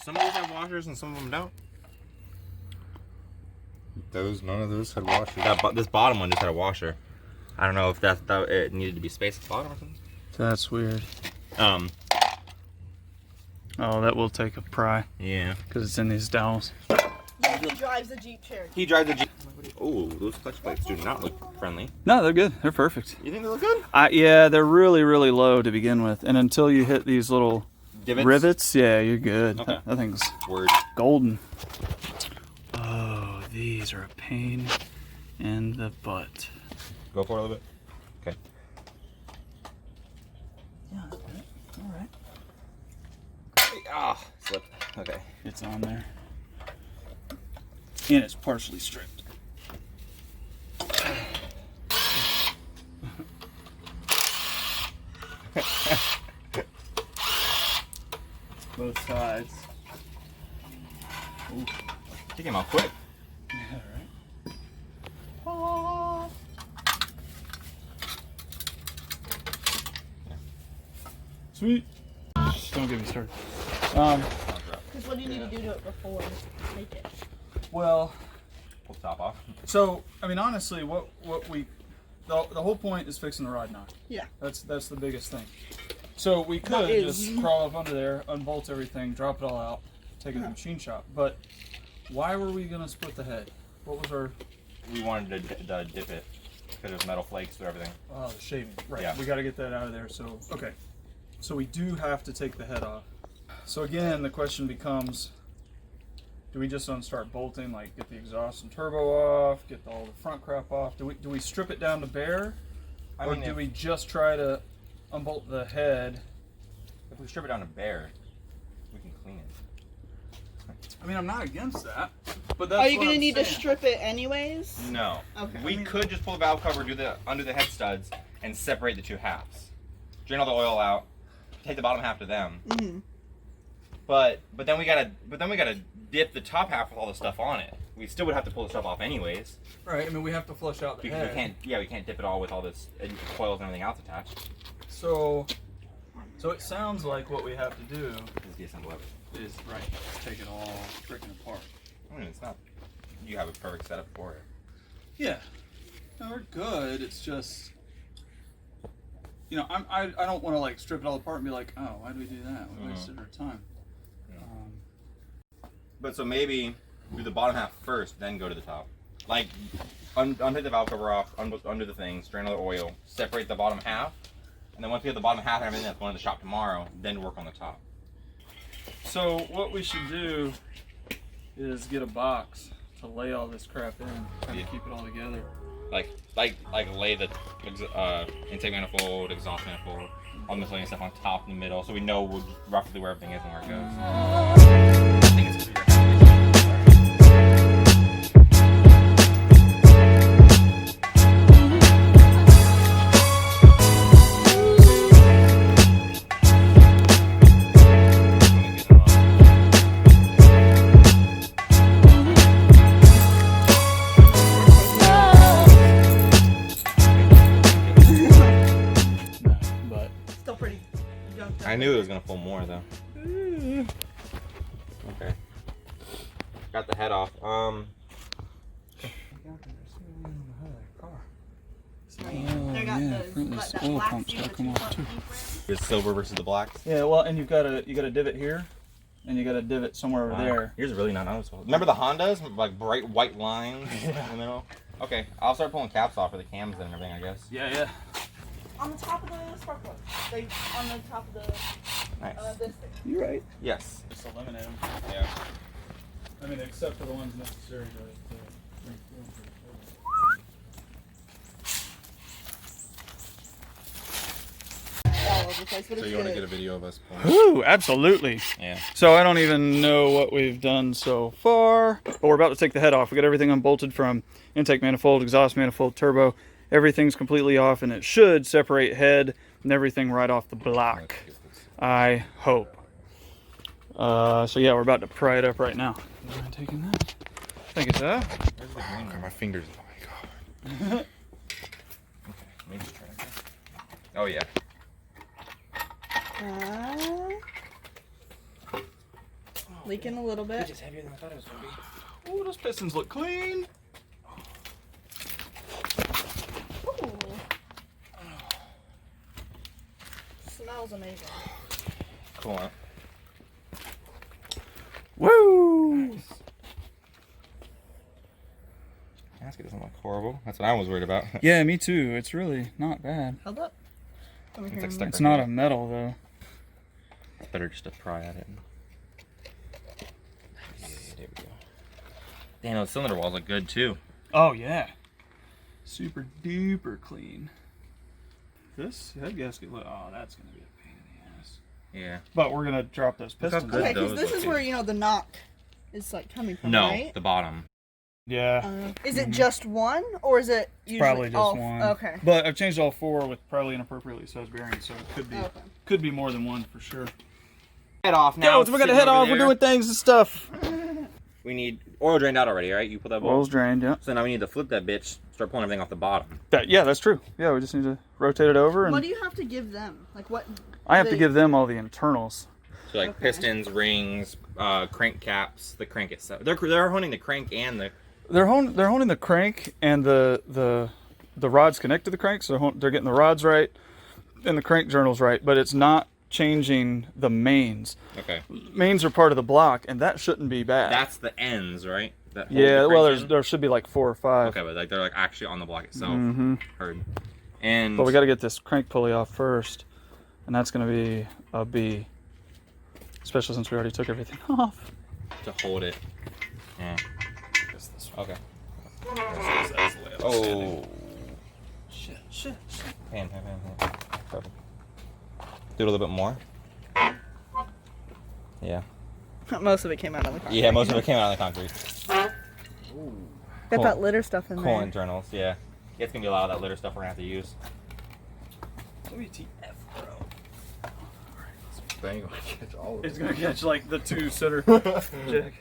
some of these have washers and some of them don't. None of those had washers. This bottom one just had a washer. I don't know if it needed to be spaced at the bottom or something. That's weird. Oh, that will take a pry. Yeah. Because it's in these dowels. Yeah, he drives the Jeep Cherokee. He drives the Jeep. Oh, those clutch plates do not look friendly. No, they're good. They're perfect. You think they look good? Yeah, they're really, really low to begin with. And until you hit these little rivets, yeah, you're good. Okay. That thing's golden. Oh, these are a pain in the butt. Go for it a little bit. Okay. Yeah, all right. Ah, slipped. Okay. It's on there. And it's partially stripped. Both sides. Ooh. He came out quick. Yeah, right. Oh. Sweet. Don't get me started. Because what do you need to do to it before make it? Well, Pull the top off. so I mean, honestly, the whole point is fixing the rod knot. Yeah. That's the biggest thing. So we could just crawl up under there, unbolt everything, drop it all out, take it to the machine shop. But why were we gonna split the head? What was our? We wanted to dip it because there's metal flakes through everything. Oh, the shaving. Right. Yeah. We got to get that out of there. So okay. So we do have to take the head off. So again, the question becomes: do we just start bolting, like get the exhaust and turbo off, get all the front crap off? Do we strip it down to bare, or do we just try to unbolt the head? If we strip it down to bare, we can clean it. I mean, I'm not against that, but that's Are you going to need to strip it anyways? No. Okay. We could just pull the valve cover, undo the head studs, and separate the two halves. Drain all the oil out, take the bottom half to them. Mm-hmm. But then we gotta dip the top half with all the stuff on it. We still would have to pull the stuff off anyways. Right. I mean, we have to flush out the Because head. we can't dip it all with all this coils and everything else attached. So it sounds like what we have to do Is deassemble everything. is take it all freaking apart. I mean, it's not. You have a perfect setup for it. Yeah. No, we're good. It's just, you know, I don't want to like strip it all apart and be like, oh, why did we do that? We wasted our time. Yeah. But so maybe do the bottom half first, then go to the top. Like, untake the valve cover off, undo the things, drain all the oil, separate the bottom half, and then once we have the bottom half and everything that's going to the shop tomorrow, then work on the top. So what we should do is get a box to lay all this crap in, kind of keep it all together. Like lay the intake manifold, exhaust manifold, all the miscellaneous stuff on top in the middle, so we know roughly where everything is and where it goes. I think it's pretty I knew it was gonna pull more though. Okay. Got the head off. The silver versus the blacks. Yeah, well, and you got a divot here, and you got a divot somewhere over there. Yours is really not noticeable. Remember the Hondas, like bright white lines in the middle? Okay, I'll start pulling caps off for the cams and everything, I guess. Yeah. On the top of the spark plug. Like, on the top of the this thing. You're right. Yes. Just eliminate them. Yeah. I mean, except for the ones necessary to So you want to get a video of us pulling? Ooh, absolutely. Yeah. So I don't even know what we've done so far, but we're about to take the head off. We got everything unbolted from intake manifold, exhaust manifold, turbo. Everything's completely off, and it should separate head and everything right off the block. I hope. So yeah, we're about to pry it up right now. I'm taking that. Thank you, sir. Okay, my fingers. Oh my god. Okay, maybe try it. Oh yeah. Oh Leaking a little bit. It's just heavier than I thought it was going to be. Oh, those pistons look clean. Ooh. Smells amazing. Cool, huh? Woo! Gasket doesn't look horrible. That's what I was worried about. Yeah, me too. It's really not bad. Hold up. It's like stuck It's right not here. a metal though. It's better just to pry at it. Yeah, there we go. Damn, those cylinder walls look good too. Oh yeah. Super duper clean. This head gasket, oh, that's gonna be a pain in the ass. Yeah. But we're gonna drop those Look how pistons. good Okay, because those this look, is too. where, you know, the knock is like coming from, No, right? the bottom. Yeah. Is it just one, or is it usually Probably just all? one. Okay. But I've changed all four with probably inappropriately sized bearings, so it Okay. could be more than one for sure. Head off now. Go, so we got to head off. We're doing things and stuff. We need oil drained out already, right? You put that bowl. Oil's drained, yeah. So now we need to flip that bitch. Start pulling everything off the bottom. Yeah, that's true. Yeah, we just need to rotate it over, and What do you have to give them? Like what? I have to give them all the internals. So like Okay. pistons, rings, crank caps, the crank itself. They're honing the crank and the. They're honing the crank, and the rods connect to the crank, so they're getting the rods right and the crank journals right, but it's not changing the mains. Okay. Mains are part of the block, and that shouldn't be bad. That's the ends, right? That hold Yeah, the well, crank in? there should be like 4 or 5. Okay, but like they're like actually on the block itself. Mm-hmm. Heard. And But we got to get this crank pulley off first, and that's going to be a B, especially since we already took everything off. to hold it. Yeah. This Okay. That's the way Oh. Shit. Pan. Perfect. Do it a little bit more. Yeah. Most of it came out of the car. Yeah, most of it came out of the concrete. Got that litter stuff in Cool there. internals, yeah. It's gonna be a lot of that litter stuff we're gonna have to use. WTF, bro. That ain't gonna catch all of It's it. going to catch like the 2 center jack.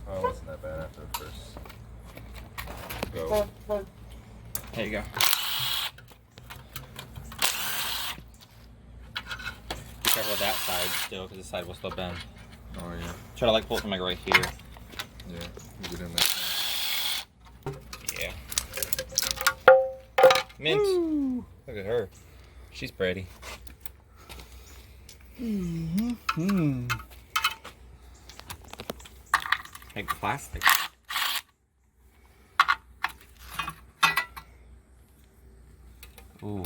Oh, it wasn't that bad after the first go. There you go. Be careful with that side still, because this side will still bend. Oh yeah. Try to like pull it from like right here. Yeah. You get in there. Yeah. Mint. Look at her. She's pretty. Like plastic. Ooh.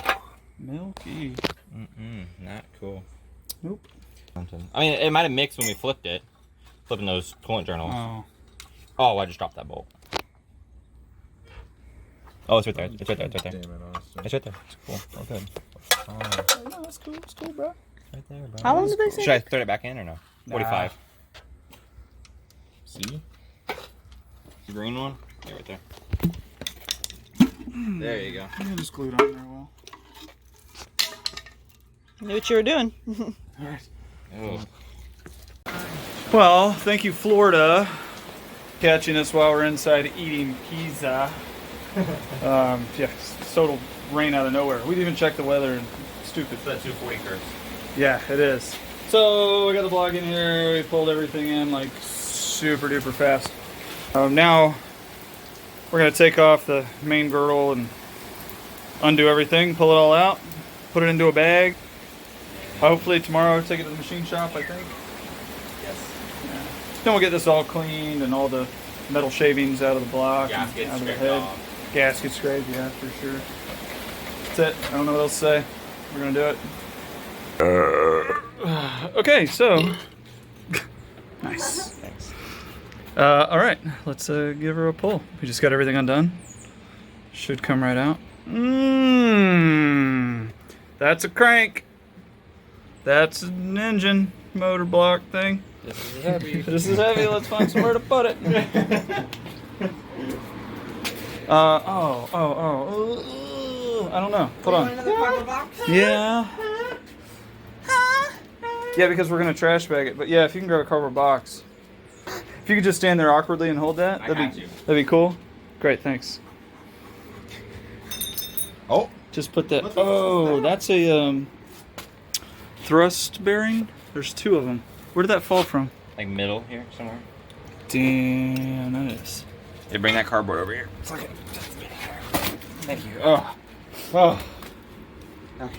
Milky. Not cool. Nope. I mean, it might have mixed when we flipped it. Flipping those coolant journals. Oh. Oh, I just dropped that bolt. Oh, it's right there. It's right there. It's right there. Damn it, Austin. It's right there. It's cool. Oh, good. Oh, no, that's cool. It's cool, bro. Right there, bro. How long did they say? Should I throw it back in or no? Nah. 45. See? The green one? Yeah, right there. There you go. Yeah, just glued on there well. Knew what you were doing. All right. Oh. Well, thank you, Florida, catching us while we're inside eating pizza. Yeah, it's total rain out of nowhere. We didn't even check the weather, and stupid. It's that 240 curve. Yeah, it is. So we got the block in here. We pulled everything in like super duper fast. Now we're gonna take off the main girdle and undo everything, pull it all out, put it into a bag. Hopefully tomorrow take it to the machine shop, I think. Yes. Yeah. Then we'll get this all cleaned and all the metal shavings out of the block, and Gasket out of the scraped head. off. Gasket scraped, yeah, for sure. That's it. I don't know what else to say. We're gonna do it. Okay, so nice. Thanks. All right, let's give her a pull. We just got everything undone. Should come right out. That's a crank. That's an engine motor block thing. This is heavy. This is heavy. Let's find somewhere to put it. I don't know. Hold on. Another cardboard box? Yeah. Yeah, because we're gonna trash bag it. But yeah, if you can grab a cardboard box. If you could just stand there awkwardly and hold that, I that'd got be you. that'd be cool. Great, thanks. Oh, Just put that. What the fuck is Oh, that? that's a thrust bearing. There's 2 of them. Where did that fall from? Like middle here somewhere. Damn, that is. Hey, bring that cardboard over here. Thank you. Oh. Oh. Okay.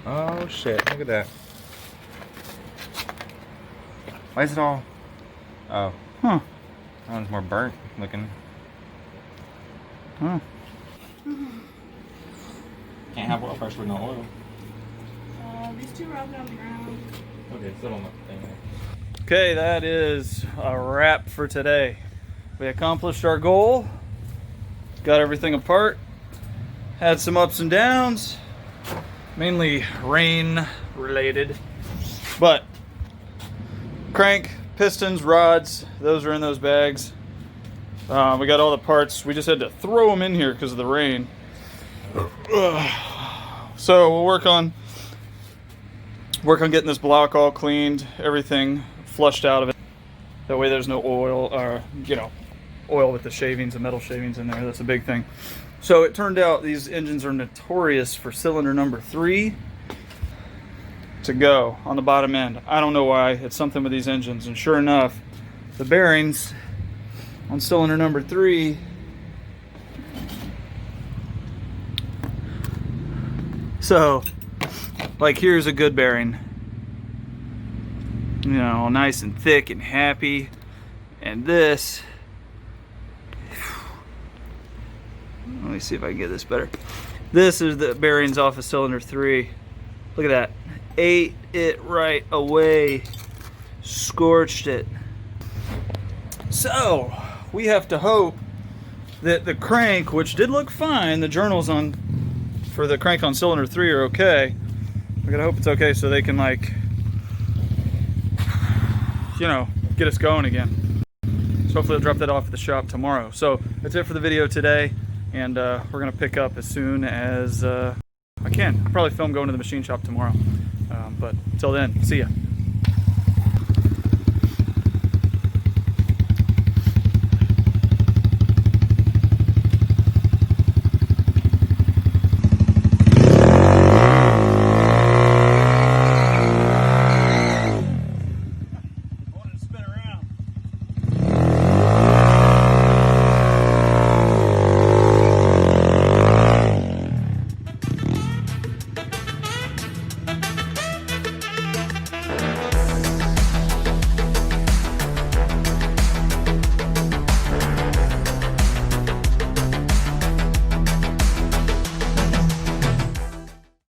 Oh shit, look at that. Why is it all... Oh. Huh. That one's more burnt looking. Huh. Can't have oil fresh with no oil. These two are up on the ground. Okay, still on the thing there. Okay, that is a wrap for today. We accomplished our goal. Got everything apart. Had some ups and downs. Mainly rain related. But crank, pistons, rods, those are in those bags. We got all the parts. We just had to throw them in here because of the rain. So we'll work on getting this block all cleaned, everything flushed out of it. That way there's no oil, or oil with the shavings, the metal shavings in there. That's a big thing. So it turned out these engines are notorious for cylinder number 3 to go on the bottom end. I don't know why. It's something with these engines, and sure enough, the bearings on cylinder number 3 so like here's a good bearing, nice and thick and happy, and this, let me see if I can get this better. This is the bearings off of cylinder 3. Look at that. Ate it right away. Scorched it. So we have to hope that the crank, which did look fine, the journals for the crank on cylinder 3 are okay. We gotta hope it's okay so they can get us going again. So hopefully I'll drop that off at the shop tomorrow. So that's it for the video today, and we're gonna pick up as soon as I can. I'll probably film going to the machine shop tomorrow. But until then, see ya.